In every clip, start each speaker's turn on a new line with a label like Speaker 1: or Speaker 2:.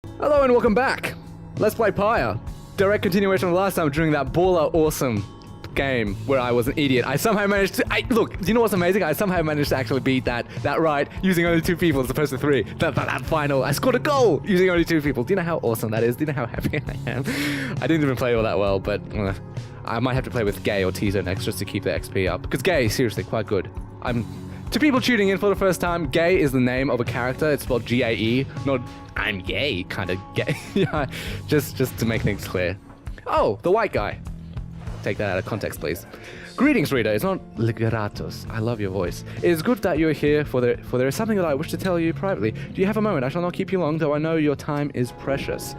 Speaker 1: Hello and welcome back. Let's play Pyre. Direct continuation of last time during that baller awesome game where I was an idiot. I somehow managed to, look, do you know what's amazing? I somehow managed to actually beat that right using only 2 people as opposed to 3. That final, I scored a goal using only 2 people. Do you know how awesome that is? Do you know how happy I am? I didn't even play all that well, but I might have to play with Gay or Teaser next just to keep the XP up. Because Gay, seriously, quite good. To people tuning in for the first time, Gay is the name of a character. It's spelled G-A-E, not I'm gay, kind of gay. Yeah, just to make things clear. Oh, the white guy. Take that out of context, please. Greetings, Rita. It's not Ligeratos. I love your voice. It is good that you are here, for there is something that I wish to tell you privately. Do you have a moment? I shall not keep you long, though I know your time is precious.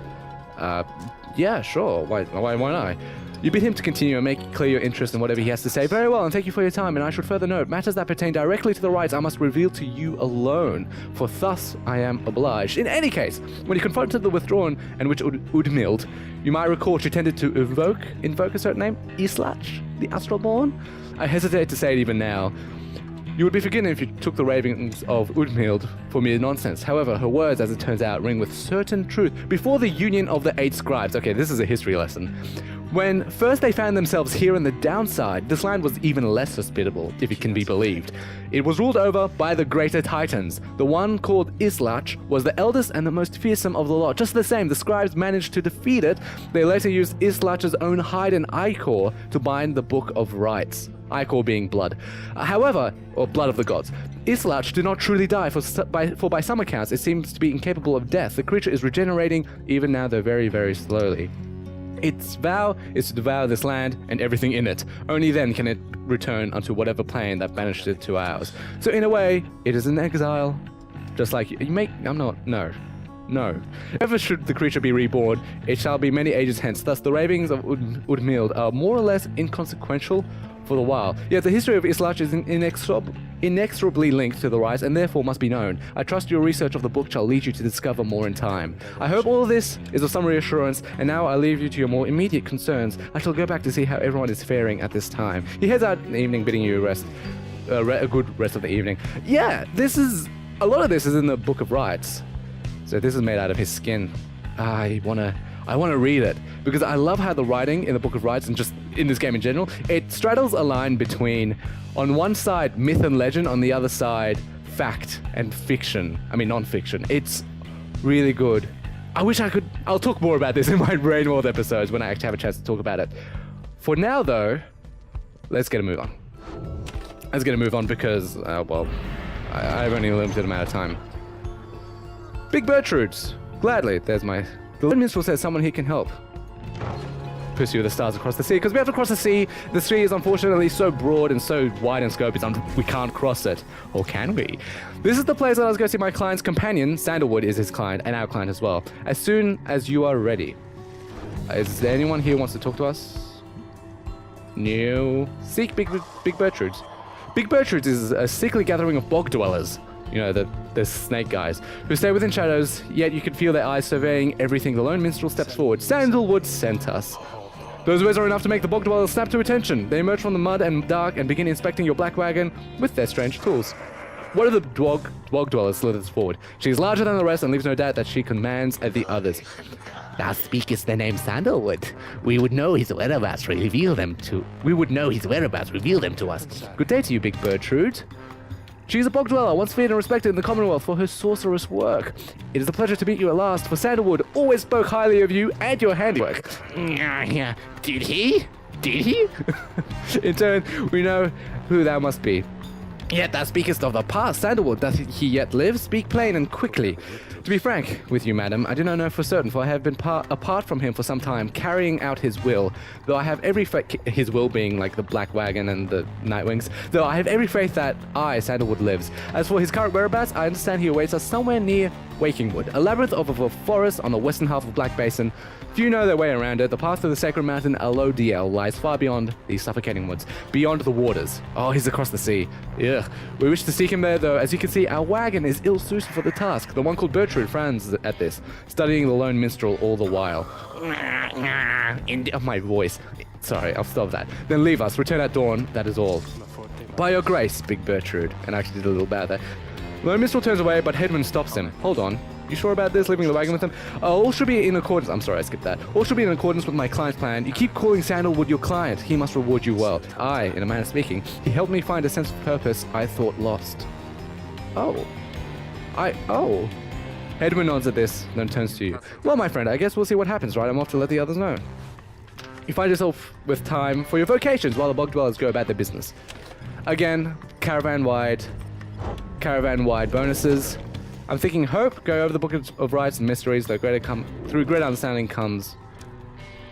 Speaker 1: Yeah, sure. Why not? You bid him to continue and make clear your interest in whatever he has to say. Very well, and thank you for your time, and I should further note, matters that pertain directly to the rites I must reveal to you alone, for thus I am obliged. In any case, when you confronted the withdrawn and which Udmild, you might recall she tended to invoke a certain name, Islach, the Astralborn? I hesitate to say it even now. You would be forgiven if you took the ravings of Udmild for mere nonsense. However, her words, as it turns out, ring with certain truth. Before the union of the 8 scribes, okay, this is a history lesson. When first they found themselves here in the downside, this land was even less hospitable, if it can be believed. It was ruled over by the greater titans. The one called Islach was the eldest and the most fearsome of the lot. Just the same, the scribes managed to defeat it. They later used Islach's own hide and ichor to bind the Book of Rites. Ichor being blood. However, or blood of the gods. Islach did not truly die, for by some accounts it seems to be incapable of death. The creature is regenerating, even now though very, very slowly. Its vow is to devour this land and everything in it. Only then can it return unto whatever plane that banished it to ours. So in a way, it is an exile. Just like No. Ever should the creature be reborn, it shall be many ages hence. Thus the ravings of Udmild are more or less inconsequential for the while. Yet the history of Islach is inexorably linked to the rites and therefore must be known. I trust your research of the book shall lead you to discover more in time. I hope all of this is of some reassurance, and now I leave you to your more immediate concerns. I shall go back to see how everyone is faring at this time. He heads out in the evening, bidding you a good rest of the evening. Yeah, a lot of this is in the Book of Rites. So this is made out of his skin. I wanna read it because I love how the writing in the Book of Rites and just in this game in general, it straddles a line between, on one side, myth and legend, on the other side, fact and fiction. I mean, non-fiction. It's really good. I wish I could. I'll talk more about this in my Brain World episodes when I actually have a chance to talk about it. For now, though, let's get a move on. Let's get a move on because, well, I have only a limited amount of time. Big Bertrudes. Gladly. There's my... The Lord Minstrel says someone here can help. Pursue the stars across the sea. Because we have to cross the sea. The sea is unfortunately so broad and so wide in scope, we can't cross it. Or can we? This is the place that I was going to see my client's companion. Sandalwood is his client, and our client as well. As soon as you are ready. Is there anyone here who wants to talk to us? No. Seek Big Bertrudes. Big Bertrudes is a sickly gathering of bog dwellers. You know, the snake guys, who stay within shadows, yet you can feel their eyes surveying everything. The lone minstrel steps forward. Sandalwood sent us. Those words are enough to make the bog dwellers snap to attention. They emerge from the mud and dark and begin inspecting your black wagon with their strange tools. One of the bog dwellers slithers forward. She is larger than the rest and leaves no doubt that she commands the others. Thou speakest the name Sandalwood. We would know his whereabouts, reveal them to us. Good day to you, Big Bertrude. She is a bog dweller, once feared and respected in the Commonwealth for her sorcerous work. It is a pleasure to meet you at last, for Sandalwood always spoke highly of you and your handiwork.
Speaker 2: Did he?
Speaker 1: In turn, we know who thou must be. Yet thou speakest of the past. Sandalwood, doth he yet live? Speak plain and quickly. To be frank with you, madam, I do not know for certain, for I have been apart from him for some time, carrying out his will, though I have every faith, his will being like the Black Wagon and the Nightwings, though I have every faith that Sandalwood, lives. As for his current whereabouts, I understand he awaits us somewhere near Wakingwood, a labyrinth of a forest on the western half of Black Basin. Few know their way around it. The path to the sacred mountain Alodiel lies far beyond these suffocating woods, beyond the waters. Oh, he's across the sea. Ugh. We wish to seek him there, though. As you can see, our wagon is ill-suited for the task. The one called Bertrude frowns at this, studying the lone minstrel all the while. My voice. Sorry, I'll stop that. Then leave us. Return at dawn. That is all. By your grace, Big Bertrude. And I actually did a little bow there. Lone minstrel turns away, but Headman stops him. Hold on. You sure about this? Leaving the wagon with him? All should be in accordance. I'm sorry, I skipped that. All should be in accordance with my client's plan. You keep calling Sandalwood your client. He must reward you well. In a manner of speaking, he helped me find a sense of purpose I thought lost. Oh. Edwin nods at this, then turns to you. Well, my friend, I guess we'll see what happens, right? I'm off to let the others know. You find yourself with time for your vocations while the bog dwellers go about their business. Again, caravan-wide bonuses. I'm thinking hope, go over the book of rites and mysteries, though through greater understanding comes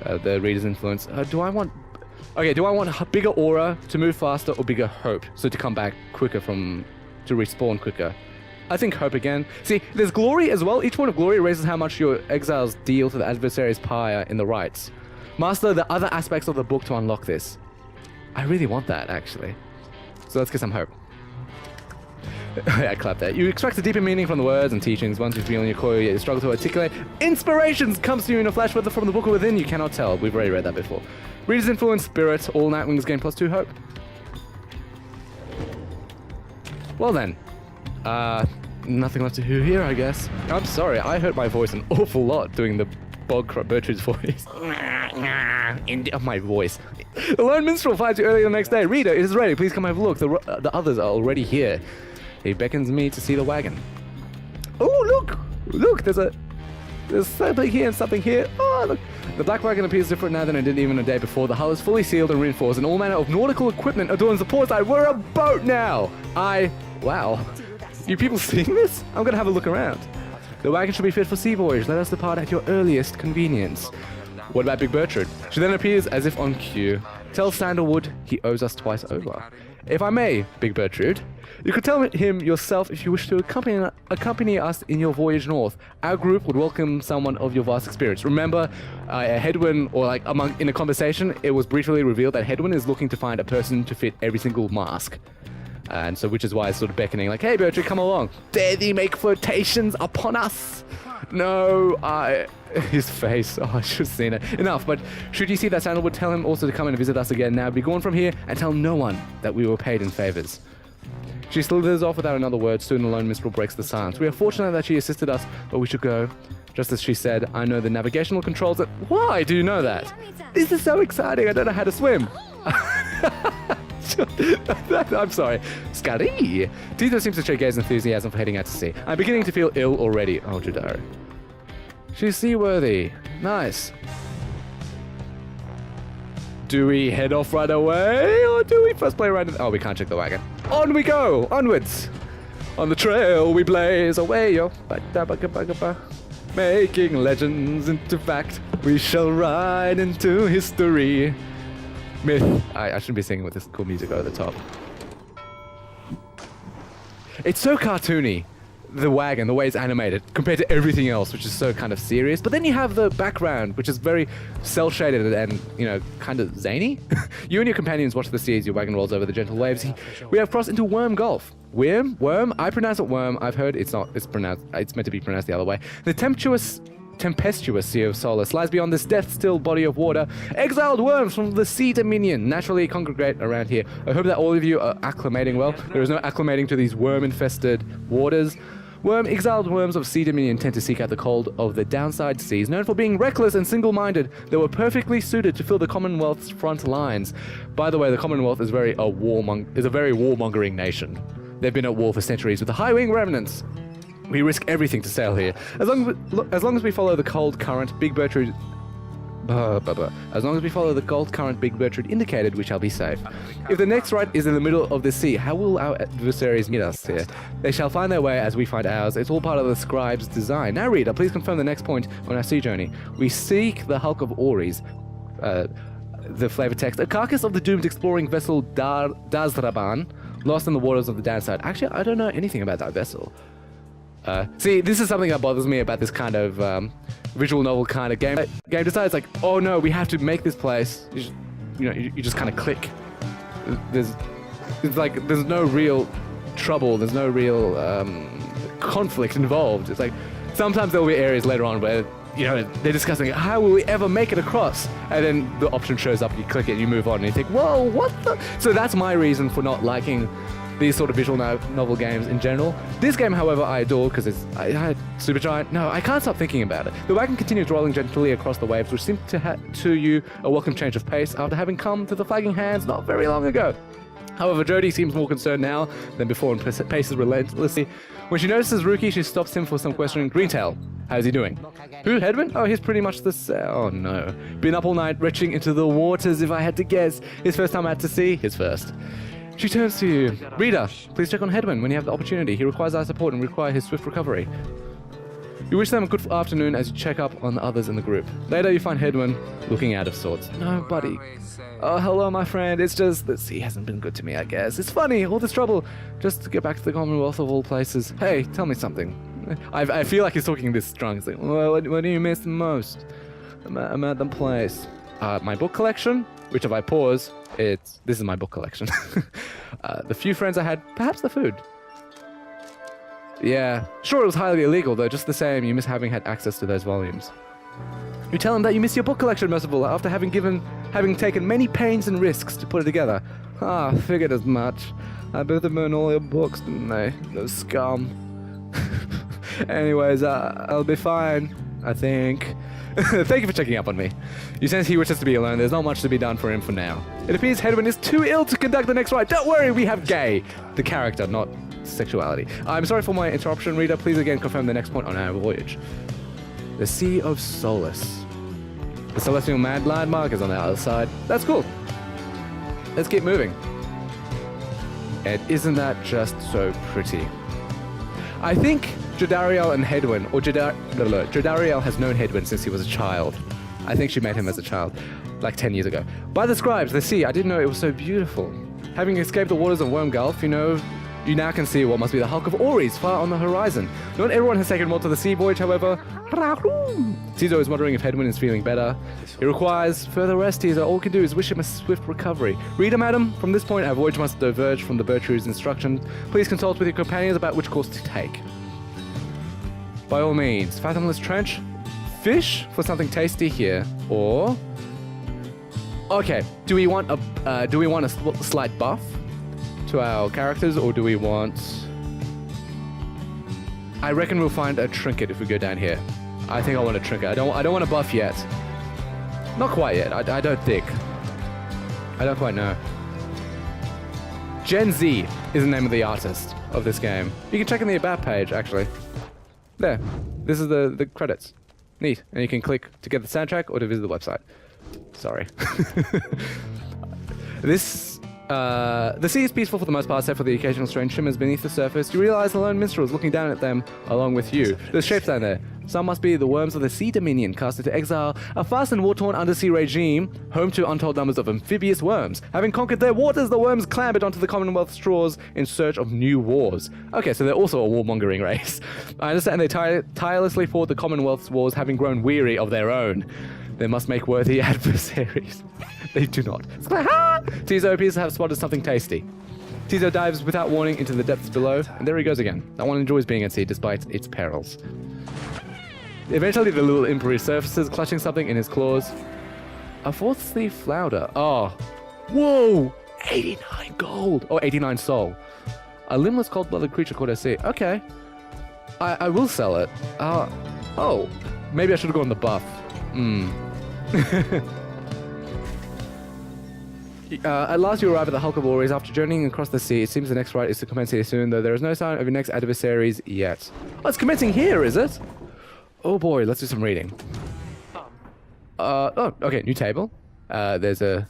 Speaker 1: the reader's influence. Do I want a bigger aura to move faster or bigger hope, so to come back quicker to respawn quicker? I think hope again. See, there's glory as well. Each point of glory raises how much your exiles deal to the adversary's pyre in the rites. Master the other aspects of the book to unlock this. I really want that, actually. So let's get some hope. I clapped that. You extract a deeper meaning from the words and teachings. Once you feel in your core, yet you struggle to articulate. Inspirations comes to you in a flash, whether from the book or within, you cannot tell. We've already read that before. Reader's influence, spirit, all Nightwings gain +2 hope. Well then. Nothing left to do here, I guess. I'm sorry, I hurt my voice an awful lot doing the Bertrude's voice. My voice. The lone minstrel finds you early the next day. Rita, it is ready. Please come have a look. The others are already here. He beckons me to see the wagon. Oh, look! There's something here and something here. Oh, look. The black wagon appears different now than it did even a day before. The hull is fully sealed and reinforced, and all manner of nautical equipment adorns the port side. We're a boat now! Wow. You people seeing this? I'm gonna have a look around. The wagon should be fit for sea voyage. Let us depart at your earliest convenience. What about Big Bertrude? She then appears as if on cue. Tell Sandalwood he owes us twice over. If I may, Big Bertrude, you could tell him yourself if you wish to accompany us in your voyage north. Our group would welcome someone of your vast experience. Remember, Hedwin, or in a conversation, it was briefly revealed that Hedwin is looking to find a person to fit every single mask. And so, which is why it's sort of beckoning, like, hey, Bertrude, come along. Dare thee make flirtations upon us? No, his face. I should have seen it. Enough, but should you see that Sandalwood, tell him also to come and visit us again. Now be gone from here and tell no one that we were paid in favors. She slithers off without another word. Soon the lone minstrel breaks the silence. We are fortunate that she assisted us, but we should go. Just as she said, I know the navigational controls that... Why do you know that? This is so exciting. I don't know how to swim. I'm sorry. Scary. Tito seems to show Gaze enthusiasm for heading out to sea. I'm beginning to feel ill already. Oh, Jadaro. She's seaworthy. Nice. Do we head off right away, or do we first play around? Oh, we can't check the wagon. On we go! Onwards! On the trail we blaze away, yo. Making legends into fact. We shall ride into history. Myth. I shouldn't be singing with this cool music over the top. It's so cartoony, the wagon, the way it's animated, compared to everything else, which is so kind of serious. But then you have the background, which is very cel-shaded and, kind of zany. You and your companions watch the sea as your wagon rolls over the gentle waves. We have crossed into Worm Gulf. Worm? I pronounce it worm. I've heard it's meant to be pronounced the other way. The tempestuous Sea of Solis lies beyond this death-still body of water. Exiled worms from the Sea Dominion naturally congregate around here. I hope that all of you are acclimating well. There is no acclimating to these worm-infested waters. Exiled worms of Sea Dominion tend to seek out the cold of the downside seas. Known for being reckless and single-minded, they were perfectly suited to fill the Commonwealth's front lines. By the way, the Commonwealth is a very warmongering nation. They've been at war for centuries with the High-Wing remnants. We risk everything to sail here. As long as we follow the cold current Big Bertrude... As long as we follow the cold current Big Bertrude indicated, we shall be safe. If the next right is in the middle of the sea, how will our adversaries meet us here? They shall find their way as we find ours. It's all part of the scribe's design. Now, Rita, please confirm the next point on our sea journey. We seek the hulk of Oris. The flavor text. A carcass of the doomed exploring vessel Dazraban, lost in the waters of the downside. Actually, I don't know anything about that vessel. See, this is something that bothers me about this kind of visual novel kind of game. Game decides like, oh no, we have to make this place. You just kind of click. There's no real trouble. There's no real conflict involved. It's like sometimes there will be areas later on where they're discussing how will we ever make it across, and then the option shows up. You click it, you move on, and you think, whoa, what the? So that's my reason for not liking these sort of visual novel games in general. This game, however, I adore because I had Supergiant. No, I can't stop thinking about it. The wagon continues rolling gently across the waves, which seemed to you a welcome change of pace after having come to the flagging hands not very long ago. However, Jodie seems more concerned now than before and paces relentlessly. When she notices Rookie, she stops him for some questioning. Greentail, how's he doing? Who, Hedwin? Oh, he's pretty much the same. Oh no. Been up all night, retching into the waters if I had to guess. His first time out to sea, his first. She turns to you. Rita, please check on Hedwin when you have the opportunity. He requires our support and require his swift recovery. You wish them a good afternoon as you check up on the others in the group. Later, you find Hedwin looking out of sorts. No, buddy. Oh, hello, my friend. It's just the sea hasn't been good to me, I guess. It's funny, all this trouble, just to get back to the Commonwealth of all places. Hey, tell me something. I feel like he's talking this strong. He's like, well, what do you miss the most? I'm at the place. My book collection, which if I pause, this is my book collection. The few friends I had, perhaps the food. Yeah, sure, it was highly illegal, though just the same, you miss having had access to those volumes. You tell him that you miss your book collection, Merciful, after having taken many pains and risks to put it together. Ah, figured as much. I bet they burned all your books, didn't they? Those scum. Anyways, I'll be fine, I think. Thank you for checking up on me. You sense he wishes to be alone. There's not much to be done for him for now. It appears Hedwin is too ill to conduct the next rite. Don't worry, we have Gay, the character, not sexuality. I'm sorry for my interruption, Rita. Please again confirm the next point on our voyage. The Sea of Solis. The celestial landmark is on the other side. That's cool. Let's keep moving. And isn't that just so pretty? I think Jodariel and Hedwin, or Jodariel has known Hedwin since he was a child. I think she met him as a child, like 10 years ago. By the scribes, the sea, I didn't know it was so beautiful. Having escaped the waters of Worm Gulf, you now can see what must be the hulk of Oris far on the horizon. Not everyone has taken more to the sea voyage, however. Tizo is wondering if Hedwin is feeling better. He requires further rest, Tizo. All we can do is wish him a swift recovery. Rita, madam, from this point, our voyage must diverge from the Bertrude's instructions. Please consult with your companions about which course to take. By all means, Fathomless Trench, fish for something tasty here, or... Okay, do we want a slight buff to our characters, or do we want... I reckon we'll find a trinket if we go down here. I think I want a trinket. I don't want a buff yet. Not quite yet, I don't think. I don't quite know. Gen Z is the name of the artist of this game. You can check in the About page, actually. There. This is the credits. Neat. And you can click to get the soundtrack or to visit the website. Sorry. The sea is peaceful for the most part, except for the occasional strange shimmers beneath the surface. You realize the lone minstrel is looking down at them along with you. There's shapes down there. Some must be the worms of the Sea Dominion, cast into exile, a fast and war-torn undersea regime, home to untold numbers of amphibious worms. Having conquered their waters, the worms clambered onto the Commonwealth's shores in search of new wars. Okay, so they're also a warmongering race. I understand they tirelessly fought the Commonwealth's wars, having grown weary of their own. They must make worthy adversaries. They do not. Tizo appears to have spotted something tasty. Tizo dives without warning into the depths below, and there he goes again. That one enjoys being at sea despite its perils. Eventually the little imp resurfaces, clutching something in his claws. A fourth sleeve flounder. Oh. Whoa! 89 gold! Oh, 89 soul. A limbless cold-blooded creature called a sea. Okay. I will sell it. Oh. Maybe I should have gone the buff. At last you arrive at the Hulk of Oris. After journeying across the sea, it seems the next rite is to commence here soon, though there is no sign of your next adversaries yet. Oh, it's commencing here, is it? Oh boy, let's do some reading. Okay, new table. There's a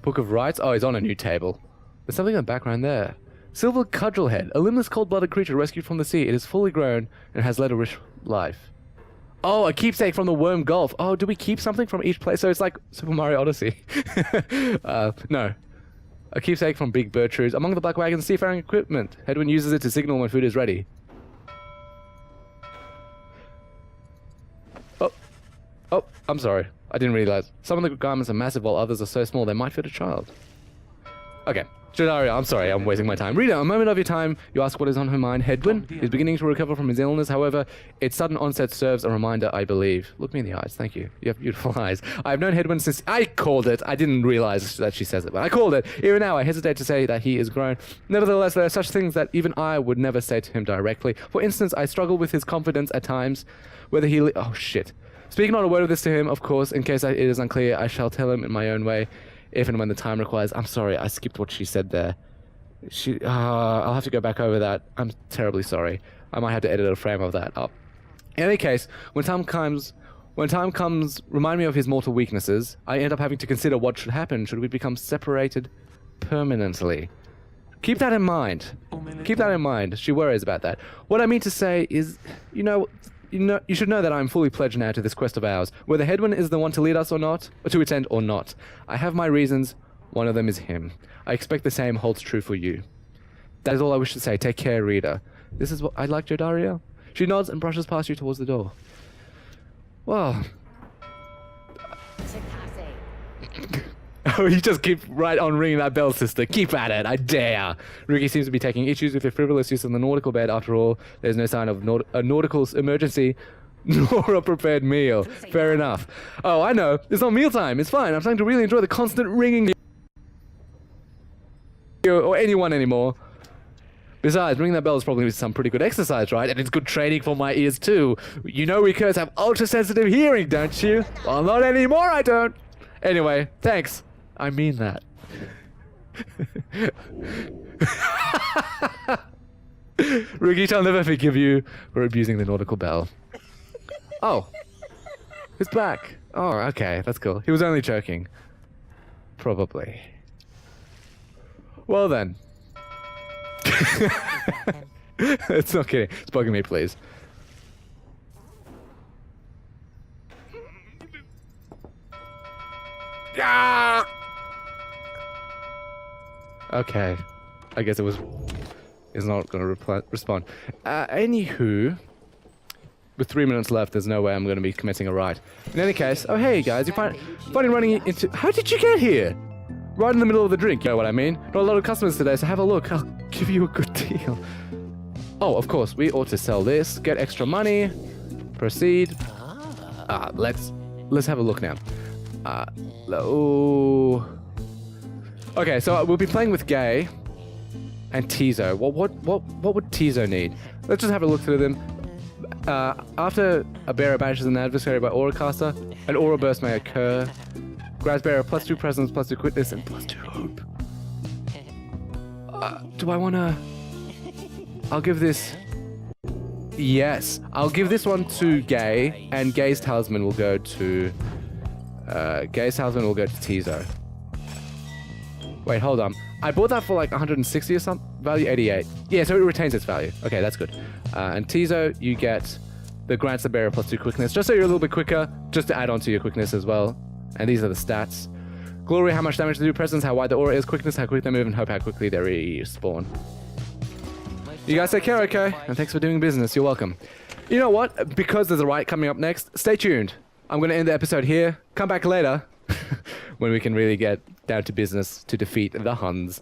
Speaker 1: Book of Rites. Oh, it's on a new table. There's something in the background there. Silver Cudgelhead, a limbless cold-blooded creature rescued from the sea. It is fully grown and has led a rich life. Oh, a keepsake from the Worm Gulf. Oh, do we keep something from each place? So it's like Super Mario Odyssey. No. A keepsake from Big Bertrude's. Among the Black Wagon's seafaring equipment. Hedwin uses it to signal when food is ready. Oh, I'm sorry. I didn't realize. Some of the garments are massive while others are so small they might fit a child. Okay. Jodaria, I'm sorry, I'm wasting my time. Rita, a moment of your time, you ask what is on her mind. Hedwin is beginning to recover from his illness, however, its sudden onset serves a reminder, I believe. Look me in the eyes, thank you. You have beautiful eyes. I have known Hedwin since... I called it. I didn't realize that she says it, but I called it. Even now, I hesitate to say that he is grown. Nevertheless, there are such things that even I would never say to him directly. For instance, I struggle with his confidence at times, whether he... Oh, shit. Speak not a word of this to him, of course, in case it is unclear, I shall tell him in my own way. If and when the time requires. I'm sorry, I skipped what she said there. I'll have to go back over that. I'm terribly sorry. I might have to edit a frame of that up. In any case, when time comes, remind me of his mortal weaknesses. I end up having to consider what should happen should we become separated permanently. Keep that in mind. Keep that in mind. She worries about that. What I mean to say is, you should know that I'm fully pledged now to this quest of ours. Whether Hedwin is the one to lead us or not, or to attend or not. I have my reasons. One of them is him. I expect the same holds true for you. That is all I wish to say. Take care, Rita. This is what I'd like, Jodaria. She nods and brushes past you towards the door. Well. Oh, you just keep right on ringing that bell, sister. Keep at it, I dare. Ricky seems to be taking issues with your frivolous use of the nautical bed. After all, there's no sign of a nautical emergency, nor a prepared meal. Fair enough. Oh, I know. It's not mealtime. It's fine. I'm starting to really enjoy the constant ringing or anyone anymore. Besides, ringing that bell is probably some pretty good exercise, right? And it's good training for my ears, too. You know we Kurds have ultra-sensitive hearing, don't you? Well, not anymore, I don't. Anyway, thanks. I mean that. Rugit, I'll never forgive you for abusing the nautical bell. Oh. He's back. Oh, okay. That's cool. He was only joking. Probably. Well then. It's not kidding. It's bugging me, please. Yeah. Okay. I guess it's not going to respond. Anywho, with 3 minutes left, there's no way I'm going to be committing a right. In any case, oh hey guys, you find running into... How did you get here? Right in the middle of the drink, you know what I mean? Not a lot of customers today, so have a look. I'll give you a good deal. Oh, of course, we ought to sell this, get extra money, proceed. Let's have a look now. Okay, so we'll be playing with Gay and Tizo. What would Tizo need? Let's just have a look through them. After a bearer banishes an adversary by aura caster, an aura burst may occur. Grabs bearer +2 presence, +2 quickness, and +2 hope. Do I wanna... I'll give this... Yes, I'll give this one to Gay, and Gay's talisman will go to... Tizo. Wait, hold on. I bought that for like 160 or something. Value 88. Yeah, so it retains its value. Okay, that's good. And Tizo, you get the grants the bearer +2 quickness, just so you're a little bit quicker, just to add on to your quickness as well. And these are the stats. Glory, how much damage they do, presence, how wide the aura is, quickness, how quick they move, and hope how quickly they respawn. You guys take care, okay? And thanks for doing business. You're welcome. You know what? Because there's a right coming up next, stay tuned. I'm going to end the episode here. Come back later when we can really get down to business to defeat the Huns.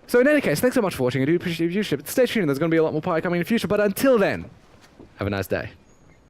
Speaker 1: So in any case, thanks so much for watching. I do appreciate your viewership. Stay tuned. There's going to be a lot more Pyre coming in the future. But until then, have a nice day.